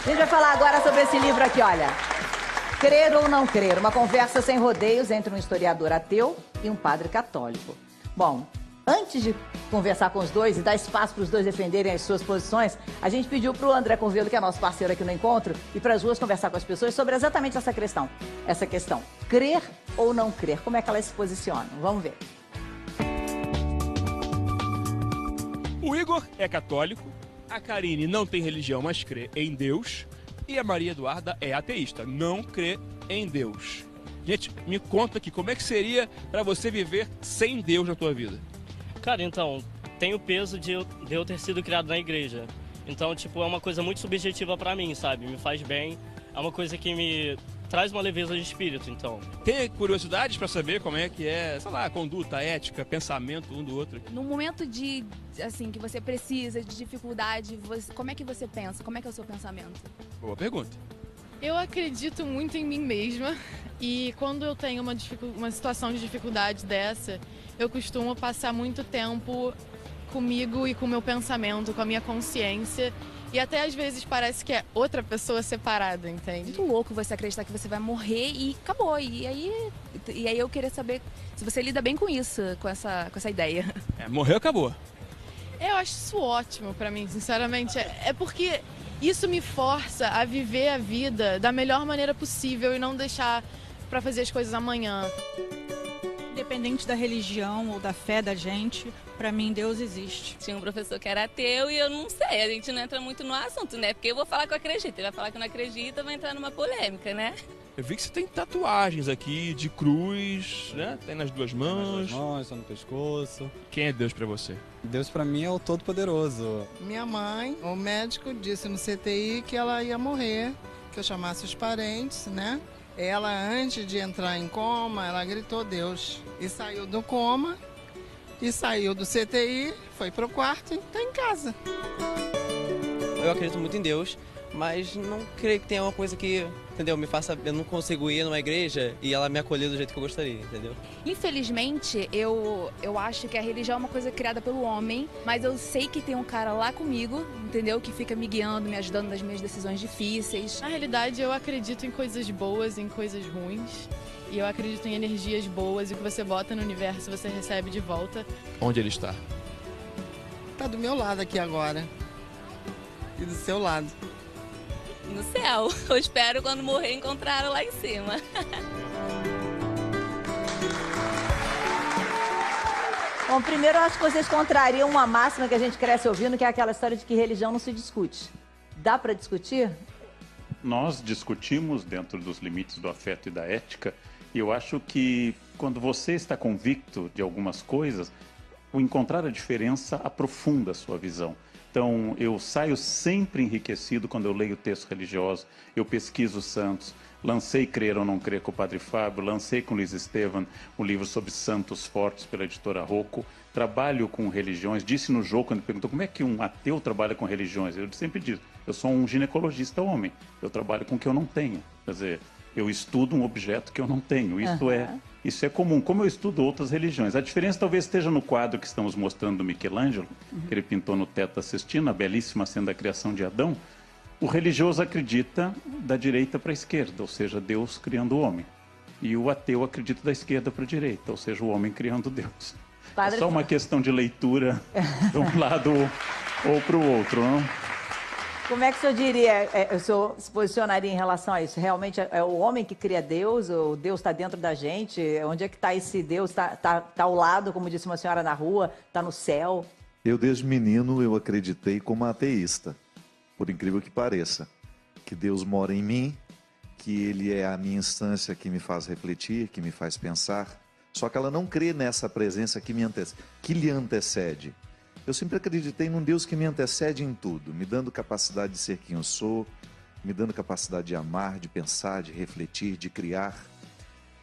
A gente vai falar agora sobre esse livro aqui, olha. Crer ou não crer, uma conversa sem rodeios entre um historiador ateu e um padre católico. Bom, antes de conversar com os dois e dar espaço para os dois defenderem as suas posições, a gente pediu para o André Corvelo, que é nosso parceiro aqui no encontro, e para as duas conversar com as pessoas sobre exatamente essa questão. Essa questão, crer ou não crer, como é que elas se posicionam? Vamos ver. O Igor é católico, a Karine não tem religião, mas crê em Deus, e a Maria Eduarda é ateísta, não crê em Deus. Gente, me conta aqui, como é que seria para você viver sem Deus na tua vida? Cara, então, tem o peso de eu ter sido criado na igreja. Então, tipo, é uma coisa muito subjetiva pra mim, sabe? Me faz bem, é uma coisa que me traz uma leveza de espírito, então. Tem curiosidades para saber como é que é, sei lá, conduta, ética, pensamento um do outro? No momento de, assim, que você precisa, de dificuldade, como é que você pensa? Como é que é o seu pensamento? Boa pergunta. Eu acredito muito em mim mesma e quando eu tenho uma situação de dificuldade dessa, eu costumo passar muito tempo comigo e com o meu pensamento, com a minha consciência. E até às vezes parece que é outra pessoa separada, entende? Muito louco você acreditar que você vai morrer e acabou. E aí eu queria saber se você lida bem com isso, com essa ideia. Morreu, acabou. Eu acho isso ótimo pra mim, sinceramente. É porque isso me força a viver a vida da melhor maneira possível e não deixar pra fazer as coisas amanhã. Independente da religião ou da fé da gente, pra mim Deus existe. Tinha um professor que era ateu e eu não sei, a gente não entra muito no assunto, né? Porque eu vou falar que eu acredito, ele vai falar que não acredita, vai entrar numa polêmica, né? Eu vi que você tem tatuagens aqui de cruz, né? Tem nas duas mãos. No pescoço. Quem é Deus pra você? Deus pra mim é o Todo-Poderoso. Minha mãe, o médico disse no CTI que ela ia morrer, que eu chamasse os parentes, né? Ela, antes de entrar em coma, ela gritou Deus. E saiu do coma, e saiu do CTI, foi pro quarto e tá em casa. Eu acredito muito em Deus, mas não creio que tenha uma coisa que, entendeu, me faça... Eu não consigo ir numa igreja e ela me acolher do jeito que eu gostaria, entendeu? Infelizmente, eu acho que a religião é uma coisa criada pelo homem, mas eu sei que tem um cara lá comigo, entendeu? Que fica me guiando, me ajudando nas minhas decisões difíceis. Na realidade, eu acredito em coisas boas, em coisas ruins. E eu acredito em energias boas e o que você bota no universo, você recebe de volta. Onde ele está? Tá do meu lado aqui agora. E do seu lado. No céu. Eu espero quando morrer encontrá-lo lá em cima. Bom, primeiro eu acho que vocês contrariam uma máxima que a gente cresce ouvindo, que é aquela história de que religião não se discute. Dá para discutir? Nós discutimos dentro dos limites do afeto e da ética, e eu acho que quando você está convicto de algumas coisas, o encontrar a diferença aprofunda a sua visão. Então, eu saio sempre enriquecido quando eu leio textos religiosos, eu pesquiso os santos, lancei Crer ou Não Crer com o Padre Fábio, lancei com Luiz Estevam um livro sobre santos fortes pela editora Rocco, trabalho com religiões, disse no jogo, quando perguntou como é que um ateu trabalha com religiões, eu sempre digo, eu sou um ginecologista homem, eu trabalho com o que eu não tenho, quer dizer, eu estudo um objeto que eu não tenho, isso é comum, como eu estudo outras religiões. A diferença talvez esteja no quadro que estamos mostrando do Michelangelo, que ele pintou no teto da Sistina, a belíssima cena da criação de Adão. O religioso acredita da direita para a esquerda, ou seja, Deus criando o homem. E o ateu acredita da esquerda para a direita, ou seja, o homem criando Deus. É só uma questão de leitura de um lado ou para o outro, não? Como é que o senhor diria, o senhor se posicionaria em relação a isso? Realmente é o homem que cria Deus, ou Deus está dentro da gente? Onde é que está esse Deus? Está ao lado, como disse uma senhora na rua? Está no céu? Eu, desde menino, eu acreditei como ateísta, por incrível que pareça. Que Deus mora em mim, que Ele é a minha instância que me faz refletir, que me faz pensar. Só que ela não crê nessa presença que lhe antecede. Eu sempre acreditei num Deus que me antecede em tudo, me dando capacidade de ser quem eu sou, me dando capacidade de amar, de pensar, de refletir, de criar.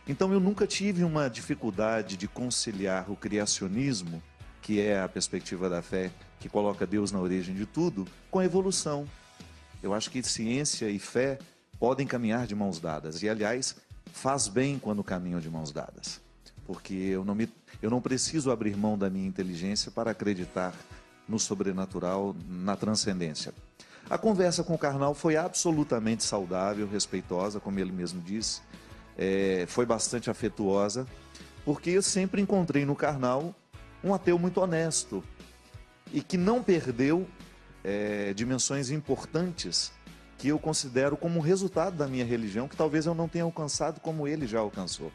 Então eu nunca tive uma dificuldade de conciliar o criacionismo, que é a perspectiva da fé, que coloca Deus na origem de tudo, com a evolução. Eu acho que ciência e fé podem caminhar de mãos dadas, e aliás, faz bem quando caminham de mãos dadas. Porque eu não preciso abrir mão da minha inteligência para acreditar no sobrenatural, na transcendência. A conversa com o Karnal foi absolutamente saudável, respeitosa, como ele mesmo disse. Foi bastante afetuosa, porque eu sempre encontrei no Karnal um ateu muito honesto e que não perdeu dimensões importantes que eu considero como resultado da minha religião, que talvez eu não tenha alcançado como ele já alcançou.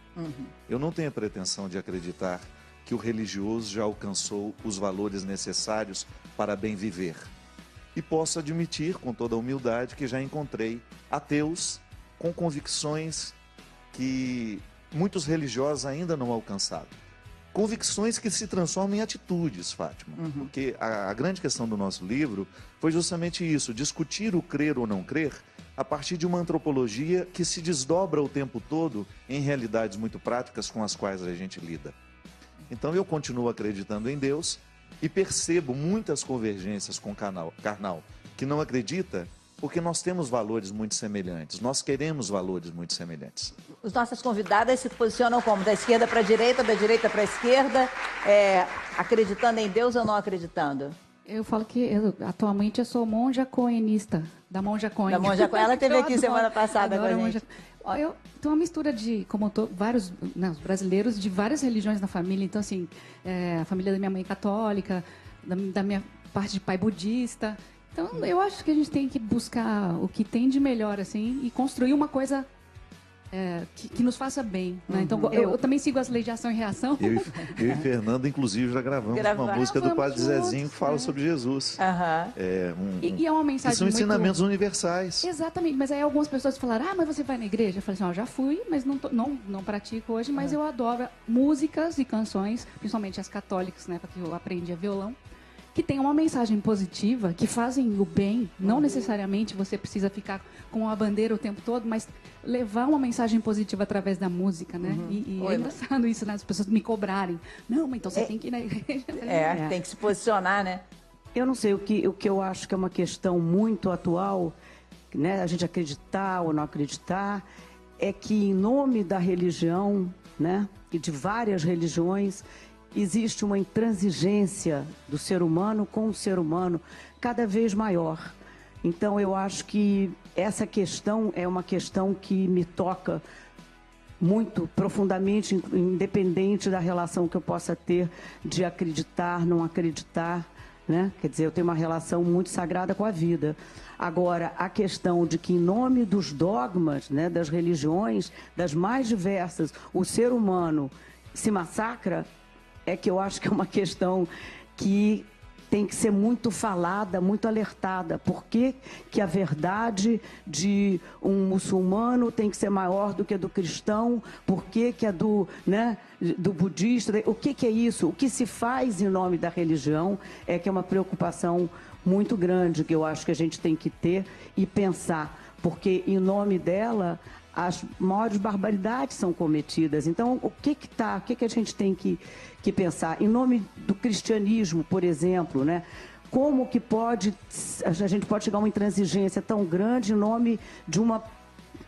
Eu não tenho a pretensão de acreditar que o religioso já alcançou os valores necessários para bem viver. E posso admitir, com toda a humildade, que já encontrei ateus com convicções que muitos religiosos ainda não alcançaram. Convicções que se transformam em atitudes, Fátima. Porque a grande questão do nosso livro foi justamente isso, discutir o crer ou não crer a partir de uma antropologia que se desdobra o tempo todo em realidades muito práticas com as quais a gente lida. Então eu continuo acreditando em Deus e percebo muitas convergências com Karnal, que não acredita porque nós temos valores muito semelhantes, nós queremos valores muito semelhantes. As nossas convidadas se posicionam como? Da esquerda para a direita, da direita para a esquerda, acreditando em Deus ou não acreditando? Eu falo que atualmente eu sou monja coenista, da Monja Coen. Da Monja Coen, ela esteve aqui semana passada com a gente. Monja... Eu tenho uma mistura de, como vários brasileiros, de várias religiões na família. Então, assim, a família da minha mãe católica, da minha parte de pai budista. Então, eu acho que a gente tem que buscar o que tem de melhor, assim, e construir uma coisa que nos faça bem. Né? Então, eu também sigo as leis de ação e reação. Eu e Fernanda, inclusive, já gravamos uma música do Padre Zezinho que fala sobre Jesus. E é uma mensagem que são ensinamentos universais. Exatamente, mas aí algumas pessoas falaram, mas você vai na igreja? Eu falei assim, já fui, mas não pratico hoje, mas eu adoro músicas e canções, principalmente as católicas, né, porque eu aprendi a violão, que tem uma mensagem positiva, que fazem o bem. Não necessariamente você precisa ficar com a bandeira o tempo todo, mas levar uma mensagem positiva através da música, né? E é engraçado isso, né? As pessoas me cobrarem. Não, mas então você tem que ir na igreja. Tem que se posicionar, né? Eu não sei, o que eu acho que é uma questão muito atual, né? A gente acreditar ou não acreditar, é que em nome da religião, né? E de várias religiões, existe uma intransigência do ser humano com o ser humano cada vez maior. Então, eu acho que essa questão é uma questão que me toca muito profundamente, independente da relação que eu possa ter de acreditar, não acreditar, né? Quer dizer, eu tenho uma relação muito sagrada com a vida. Agora, a questão de que, em nome dos dogmas, né, das religiões, das mais diversas, o ser humano se massacra, é que eu acho que é uma questão que tem que ser muito falada, muito alertada. Por que que a verdade de um muçulmano tem que ser maior do que a do cristão? Por que que a do budista? O que é isso? O que se faz em nome da religião é que é uma preocupação muito grande que eu acho que a gente tem que ter e pensar. Porque em nome dela, as maiores barbaridades são cometidas. Então, o que a gente tem que pensar? Em nome do cristianismo, por exemplo, né? Como que a gente pode chegar a uma intransigência tão grande em nome de uma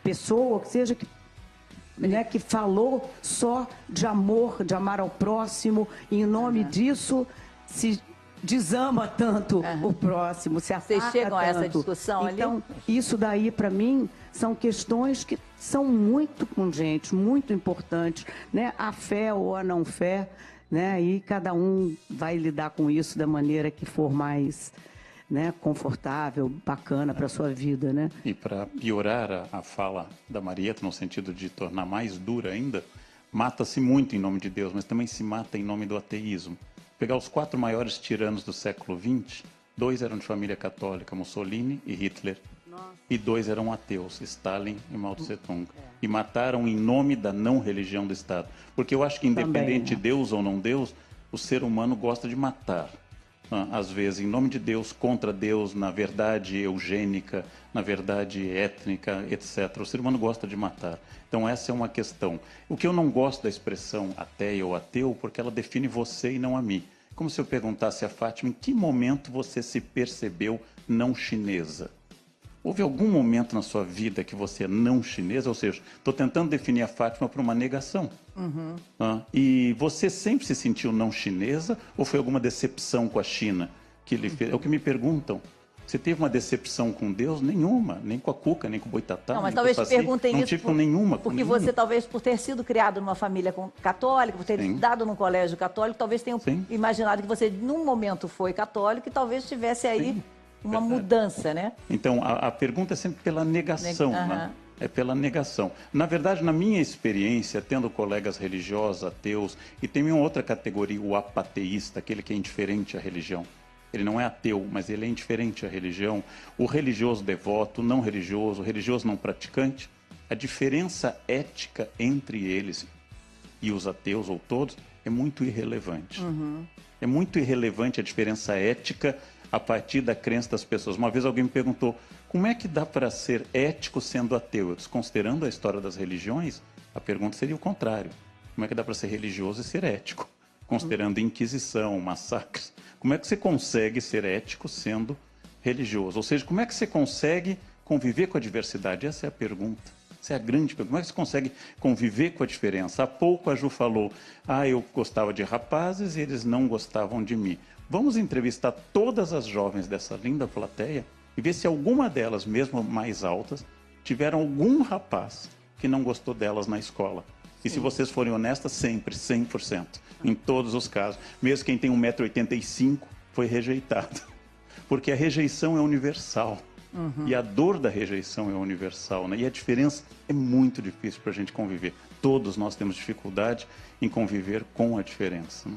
pessoa, que seja que falou só de amor, de amar ao próximo, e em nome disso se desama tanto o próximo, se ataca Vocês chegam tanto. a essa discussão ali? Então, isso daí, para mim, são questões que são muito pungentes, muito importantes, né? A fé ou a não fé, né? E cada um vai lidar com isso da maneira que for mais, né, confortável, bacana para a sua vida, né? E para piorar a fala da Marieta, no sentido de tornar mais dura ainda, mata-se muito em nome de Deus, mas também se mata em nome do ateísmo. Pegar os 4 maiores tiranos do século XX, 2 eram de família católica, Mussolini e Hitler. E 2 eram ateus, Stalin e Mao Tse-tung. E mataram em nome da não religião do Estado. Porque eu acho que independente de Deus ou não Deus, o ser humano gosta de matar. Às vezes, em nome de Deus, contra Deus, na verdade eugênica, na verdade étnica, etc. O ser humano gosta de matar. Então essa é uma questão. O que eu não gosto da expressão ateia ou ateu, porque ela define você e não a mim. Como se eu perguntasse a Fátima, em que momento você se percebeu não chinesa? Houve algum momento na sua vida que você é não chinesa? Ou seja, estou tentando definir a Fátima por uma negação. E você sempre se sentiu não chinesa ou foi alguma decepção com a China que lhe fez? É o que me perguntam. Você teve uma decepção com Deus? Nenhuma. Nem com a Cuca, nem com o Boitatá. Não, mas nem talvez com o te Saci. perguntem Não isso tive com nenhuma. com porque nenhuma. você, talvez, por ter sido criado numa família católica, por ter estudado num colégio católico, talvez tenha imaginado que você, num momento, foi católico e talvez tivesse aí uma mudança, né? Então, a pergunta é sempre pela negação, né? É pela negação. Na verdade, na minha experiência, tendo colegas religiosos, ateus, e tem uma outra categoria, o apateísta, aquele que é indiferente à religião. Ele não é ateu, mas ele é indiferente à religião. O religioso devoto, o religioso não praticante. A diferença ética entre eles e os ateus, ou todos, é muito irrelevante. É muito irrelevante a diferença ética a partir da crença das pessoas. Uma vez alguém me perguntou, como é que dá para ser ético sendo ateu? Eu disse, considerando a história das religiões, a pergunta seria o contrário. Como é que dá para ser religioso e ser ético? Considerando Inquisição, massacres. Como é que você consegue ser ético sendo religioso? Ou seja, como é que você consegue conviver com a diversidade? Essa é a pergunta. Essa é a grande pergunta. Como é que você consegue conviver com a diferença? Há pouco a Ju falou, eu gostava de rapazes e eles não gostavam de mim. Vamos entrevistar todas as jovens dessa linda plateia e ver se alguma delas, mesmo mais altas, tiveram algum rapaz que não gostou delas na escola. E se vocês forem honestas, sempre, 100%, em todos os casos. Mesmo quem tem 1,85 m foi rejeitado. Porque a rejeição é universal. E a dor da rejeição é universal, né? E a diferença é muito difícil para a gente conviver. Todos nós temos dificuldade em conviver com a diferença, né?